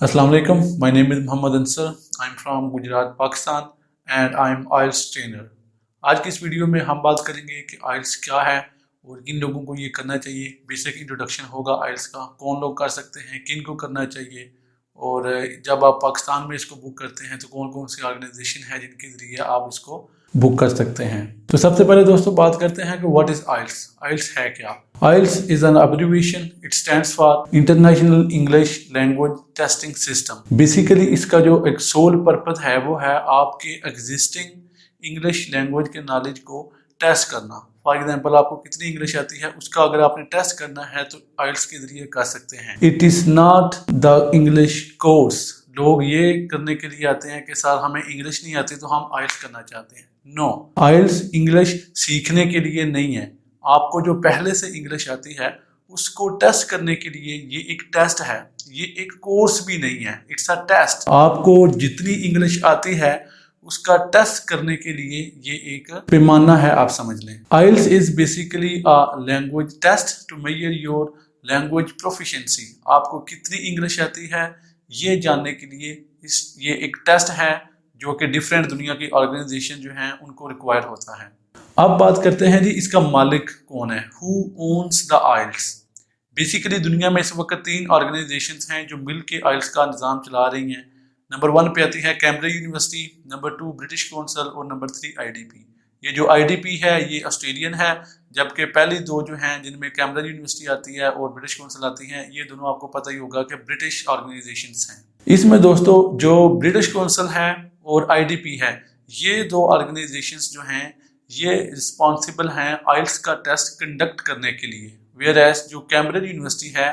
Assalamu alaikum. My name is Muhammad Ansar. I'm from Gujarat, Pakistan and I'm IELTS trainer. आज की इस video में हम बात करेंगे कि IELTS क्या है और किन लोगों को ये करना चाहिए। बेसिक इंट्रोडक्शन होगा IELTS का, कौन लोग कर सकते हैं, किन को करना चाहिए और जब आप पाकिस्तान में इसको बुक करते हैं तो कौन कौन सी ऑर्गेनाइजेशन है जिनके ज़रिए आप इसको बुक कर सकते हैं। तो सबसे पहले दोस्तों बात करते हैं कि व्हाट इज़ IELTS। IELTS है क्या? IELTS is an abbreviation. It stands for International English Language Testing System. Basically इसका जो एक सोल पर्पस है वो है आपके एग्जिस्टिंग इंग्लिश लैंग्वेज के नॉलेज को टेस्ट करना। फॉर एग्जाम्पल आपको कितनी इंग्लिश आती है उसका अगर आपने टेस्ट करना है तो IELTS के जरिए कर सकते हैं। It is not the English course. लोग ये करने के लिए आते हैं कि सर हमें इंग्लिश नहीं आती तो हम IELTS करना चाहते हैं। नो, IELTS इंग्लिश सीखने के लिए नहीं है। आपको जो पहले से इंग्लिश आती है उसको टेस्ट करने के लिए ये एक टेस्ट है, ये एक कोर्स भी नहीं है, इट्स अ टेस्ट। आपको जितनी इंग्लिश आती है उसका टेस्ट करने के लिए ये एक पैमाना है, आप समझ लें। IELTS is basically a language test to measure your language proficiency. आपको कितनी इंग्लिश आती है ये जानने के लिए ये एक टेस्ट है जो कि डिफरेंट दुनिया की ऑर्गेनाइजेशन जो हैं उनको रिक्वायर होता है। अब बात करते हैं जी इसका मालिक कौन है, who owns the IELTS। Basically दुनिया में इस वक्त 3 ऑर्गेनाइजेशंस हैं जो मिल के IELTS का निज़ाम चला रही हैं। नंबर 1 पे आती है Cambridge university, number 2 British council और नंबर 3 IDP। ये जो IDP है ये ऑस्ट्रेलियन है, जबकि पहली 2 जो हैं जिनमें कैम्ब्रिज यूनिवर्सिटी आती है और ब्रिटिश काउंसिल आती हैं ये दोनों आपको पता ही होगा कि ब्रिटिश ऑर्गेनाइजेशंस हैं। इसमें दोस्तों जो ब्रिटिश काउंसिल है और IDP है ये 2 ऑर्गेनाइजेशंस जो हैं ये रिस्पॉन्सिबल हैं IELTS का टेस्ट कंडक्ट करने के लिए। वेयर एज जो कैम्ब्रिज यूनिवर्सिटी है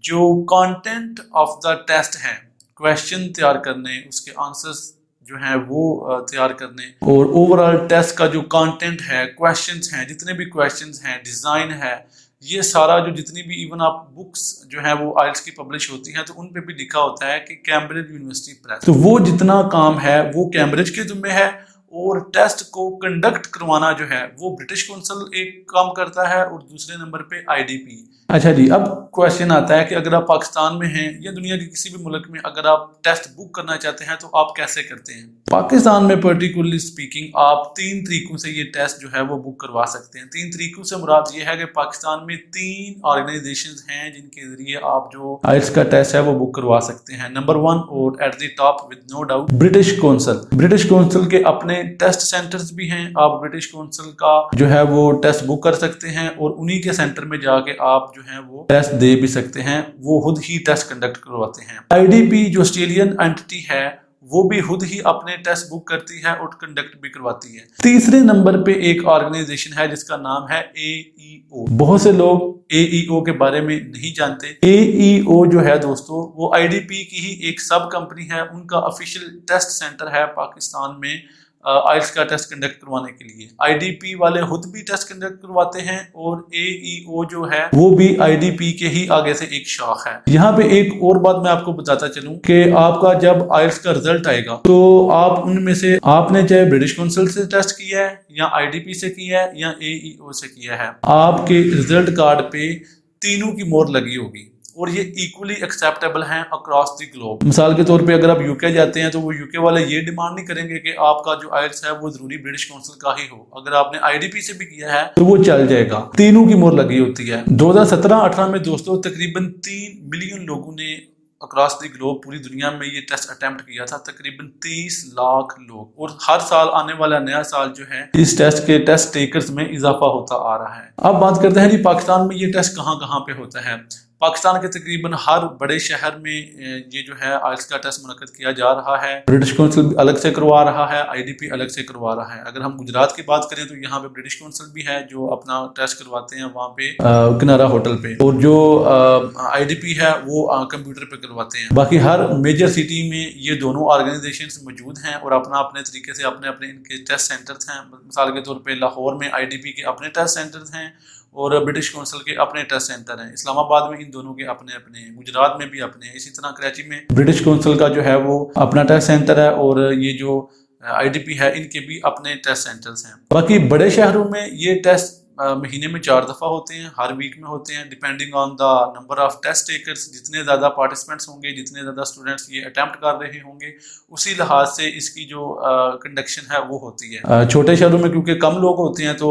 जो कंटेंट ऑफ द टेस्ट है, क्वेश्चन तैयार करने, उसके आंसर्स जो हैं वो तैयार करने और ओवरऑल टेस्ट का जो कंटेंट है, क्वेश्चंस हैं, जितने भी क्वेश्चंस हैं, डिज़ाइन है, ये सारा जो जितनी भी इवन आप बुक्स जो है वो IELTS की पब्लिश होती हैं तो उन पे भी लिखा होता है कि कैम्ब्रिज यूनिवर्सिटी प्रेस। तो वो जितना काम है वो कैम्ब्रिज के जिम्मे है और टेस्ट को कंडक्ट करवाना जो है वो ब्रिटिश काउंसिल एक काम करता है और दूसरे नंबर पे IDP। अच्छा जी, अब क्वेश्चन आता है कि अगर आप पाकिस्तान में हैं या दुनिया के किसी भी मुल्क में अगर आप टेस्ट बुक करना चाहते हैं तो आप कैसे करते हैं। पाकिस्तान में पर्टिकुलरली स्पीकिंग आप 3 तरीकों से ये टेस्ट जो है वो बुक करवा सकते हैं। 3 तरीकों से मुराद ये है कि पाकिस्तान में 3 ऑर्गेनाइजेशंस हैं जिनके जरिए आप जो IELTS का टेस्ट है वो बुक करवा सकते हैं। नंबर 1 और at the top with no doubt British Council. British Council के अपने टेस्ट सेंटर्स भी हैं, आप ब्रिटिश काउंसिल का जो है वो टेस्ट बुक कर सकते हैं और उन्हीं के सेंटर में जाके आप जो है वो टेस्ट दे भी सकते हैं, वो खुद ही टेस्ट कंडक्ट करवाते हैं। IDP जो ऑस्ट्रेलियन एंटिटी है वो भी खुद ही अपने टेस्ट बुक करती है और कंडक्ट भी करवाती है। तीसरे नंबर पे एक ऑर्गेनाइजेशन है जिसका नाम है AEO। बहुत से लोग AEO के बारे में नहीं जानते। AEO जो है दोस्तों वो IDP की ही एक सब कंपनी है, उनका ऑफिशियल टेस्ट सेंटर है पाकिस्तान में IELTS का टेस्ट कंडक्ट करवाने के लिए। IDP वाले खुद भी टेस्ट कंडक्ट करवाते हैं और AEO जो है वो भी IDP के ही आगे से एक शाख है। यहाँ पे एक और बात मैं आपको बताता चलूं कि आपका जब IELTS का रिजल्ट आएगा तो आप उनमें से आपने चाहे ब्रिटिश काउंसिल से टेस्ट किया है या IDP से किया है या AEO से किया है, आपके रिजल्ट कार्ड पे तीनों की मोहर लगी होगी और ये इक्वली एक्सेप्टेबल हैं अक्रॉस द ग्लोब। मिसाल के तौर पे अगर आप यूके जाते हैं तो वो यूके वाले ये डिमांड नहीं करेंगे कि आपका जो IELTS है वो जरूरी ब्रिटिश काउंसिल का ही हो। अगर आपने IDP से भी किया है तो वो चल जाएगा, तीनों की मोहर लगी होती है। 2017-18 में दोस्तों तकरीबन 3 मिलियन लोगों ने अक्रॉस द ग्लोब पूरी दुनिया में ये टेस्ट अटेम्प्ट किया था, तकरीबन 30 लाख लोग। और हर साल आने वाला नया साल जो है इस टेस्ट के टेस्ट टेकर्स में इजाफा होता आ रहा है। अब बात करते हैं जी पाकिस्तान में ये टेस्ट कहाँ कहाँ पे होता है। पाकिस्तान के तकरीबन हर बड़े शहर में ये जो है IELTS का टेस्ट मुनक्कद किया जा रहा है। ब्रिटिश काउंसिल अलग से करवा रहा है, IDP अलग से करवा रहा है। अगर हम गुजरात की बात करें तो यहाँ पे ब्रिटिश काउंसिल भी है जो अपना टेस्ट करवाते हैं वहाँ पे किनारा होटल पे, और जो IDP है वो कंप्यूटर पे करवाते हैं। बाकी हर मेजर सिटी में ये दोनों ऑर्गेनाइजेशंस मौजूद हैं और अपना अपने तरीके से अपने अपने इनके टेस्ट सेंटर्स हैं। मिसाल के तौर पर लाहौर में IDP के अपने टेस्ट सेंटर्स हैं और ब्रिटिश काउंसिल के अपने टेस्ट सेंटर हैं। इस्लामाबाद में इन दोनों के अपने अपने, गुजरात में भी अपने, इसी तरह कराची में ब्रिटिश काउंसिल का जो है वो अपना टेस्ट सेंटर है और ये जो IDP है इनके भी अपने टेस्ट सेंटर्स हैं। बाकी बड़े शहरों में ये टेस्ट महीने में 4 दफ़ा होते हैं, हर वीक में होते हैं, depending on the number of test takers. जितने ज़्यादा पार्टिसिपेंट्स होंगे, जितने ज़्यादा स्टूडेंट्स ये अटैम्प्ट कर रहे होंगे, उसी लिहाज से इसकी जो कंडक्शन है वो होती है। छोटे शहरों में क्योंकि कम लोग होते हैं तो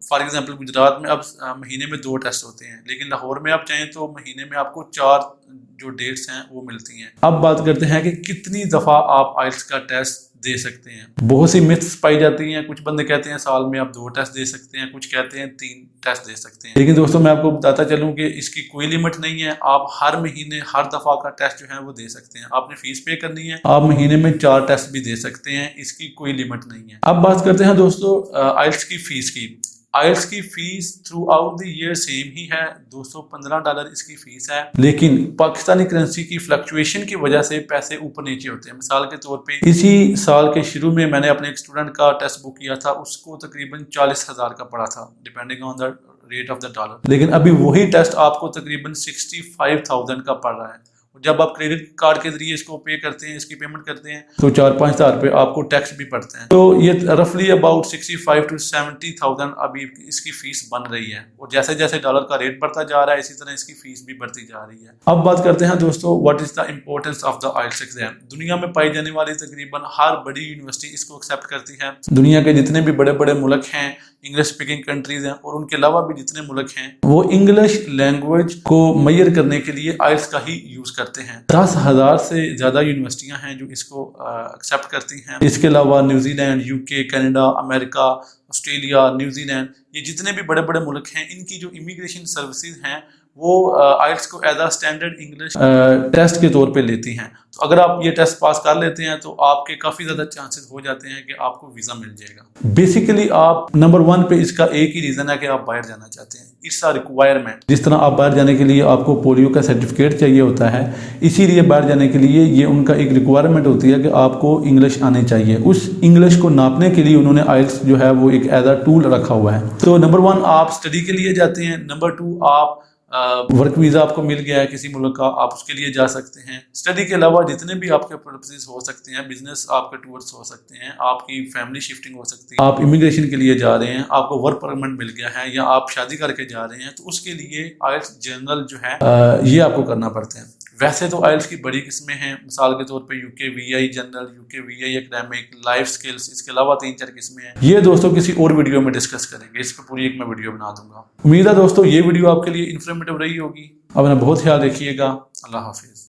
फॉर एग्जांपल गुजरात में अब महीने में 2 टेस्ट होते हैं, लेकिन लाहौर में आप चाहें तो महीने में आपको 4 जो डेट्स हैं वो मिलती हैं। अब बात करते हैं कि कितनी दफ़ा आप आइल्स का टेस्ट दे सकते हैं। बहुत सी मिथ्स पाई जाती हैं। कुछ बंदे कहते हैं साल में आप 2 टेस्ट दे सकते हैं, कुछ कहते हैं 3 टेस्ट दे सकते हैं। लेकिन दोस्तों मैं आपको बताता चलूं कि इसकी कोई लिमिट नहीं है। आप हर महीने हर दफ़ा का टेस्ट जो है वो दे सकते हैं। आपने फीस पे करनी है, आप महीने में 4 टेस्ट भी दे सकते हैं, इसकी कोई लिमिट नहीं है। अब बात करते हैं दोस्तों आइल्स की फीस की। आइल्स की fees throughout the year same ही है, $215 इसकी फीस है, लेकिन पाकिस्तानी करेंसी की फ्लक्चुएशन की वजह से पैसे ऊपर नीचे होते हैं। मिसाल के तौर पे इसी साल के शुरू में मैंने अपने एक स्टूडेंट का टेस्ट बुक किया था, उसको तकरीबन 40,000 का पड़ा था, depending on the rate of the dollar. लेकिन अभी वही टेस्ट आपको तकरीबन 65,000 का पड़ रहा है। जब आप क्रेडिट कार्ड के जरिए इसको पे करते हैं, इसकी पेमेंट करते हैं, तो 4-5 हज़ार पे आपको टैक्स भी पड़ते हैं। तो ये रफली अबाउट 65 to 70,000 अभी इसकी फीस बन रही है। और जैसे जैसे डॉलर का रेट बढ़ता जा रहा है, इसी तरह इसकी फीस भी बढ़ती जा रही है। अब बात करते हैं दोस्तों what is the importance of the IELTS exam. दुनिया में पाई जाने वाली तकरीबन हर बड़ी यूनिवर्सिटी इसको एक्सेप्ट करती है। दुनिया के जितने भी बड़े बड़े मुल्क हैं, इंग्लिश स्पीकिंग कंट्रीज हैं, और उनके अलावा भी जितने मुल्क हैं, वो इंग्लिश लैंग्वेज को मैयर करने के लिए आइल्स का ही यूज करते हैं। 10,000 से ज्यादा यूनिवर्सिटियां हैं जो इसको एक्सेप्ट करती हैं। इसके अलावा New Zealand, UK, Canada, America, Australia, New Zealand, ये जितने भी बड़े बड़े मुल्क हैं, इनकी जो इमिग्रेशन सर्विसेज हैं वो आइल्स को as a standard English test के तौर पे लेती हैं। तो अगर आप ये टेस्ट पास कर लेते हैं तो आपके काफ़ी ज़्यादा चांसेस हो जाते हैं कि आपको वीज़ा मिल जाएगा। बेसिकली आप नंबर 1 पे इसका एक ही रीज़न है कि आप बाहर जाना चाहते हैं। It's a requirement. जिस तरह आप बाहर जाने के लिए आपको पोलियो का सर्टिफिकेट चाहिए होता है, इसीलिए बाहर जाने के लिए ये उनका एक रिक्वायरमेंट होती है कि आपको इंग्लिश आनी चाहिए। उस इंग्लिश को नापने के लिए उन्होंने आइल्स जो है वो एक एज अ टूल रखा हुआ है। तो नंबर 1 आप स्टडी के लिए जाते हैं, नंबर 2 आप वर्क वीज़ा आपको मिल गया है किसी मुल्क का, आप उसके लिए जा सकते हैं। स्टडी के अलावा जितने भी आपके पर्पसेस हो सकते हैं, बिजनेस आपके टूर्स हो सकते हैं, आपकी फैमिली शिफ्टिंग हो सकती है, आप इमिग्रेशन के लिए जा रहे हैं, आपको वर्क परमिट मिल गया है, या आप शादी करके जा रहे हैं, तो उसके लिए आइल्स जनरल जो है ये आपको करना पड़ते हैं। वैसे तो आइल्स की बड़ी किस्में हैं। मिसाल के तौर पे UK general, UK academic, life skills, इसके अलावा 3-4 किस्में हैं। ये दोस्तों किसी और वीडियो में डिस्कस करेंगे, इस पर पूरी एक मैं वीडियो बना दूंगा। उम्मीद है दोस्तों ये वीडियो आपके लिए इन्फॉर्मेटिव रही होगी। अपना बहुत ख्याल रखिएगा। अल्लाह हाफिज।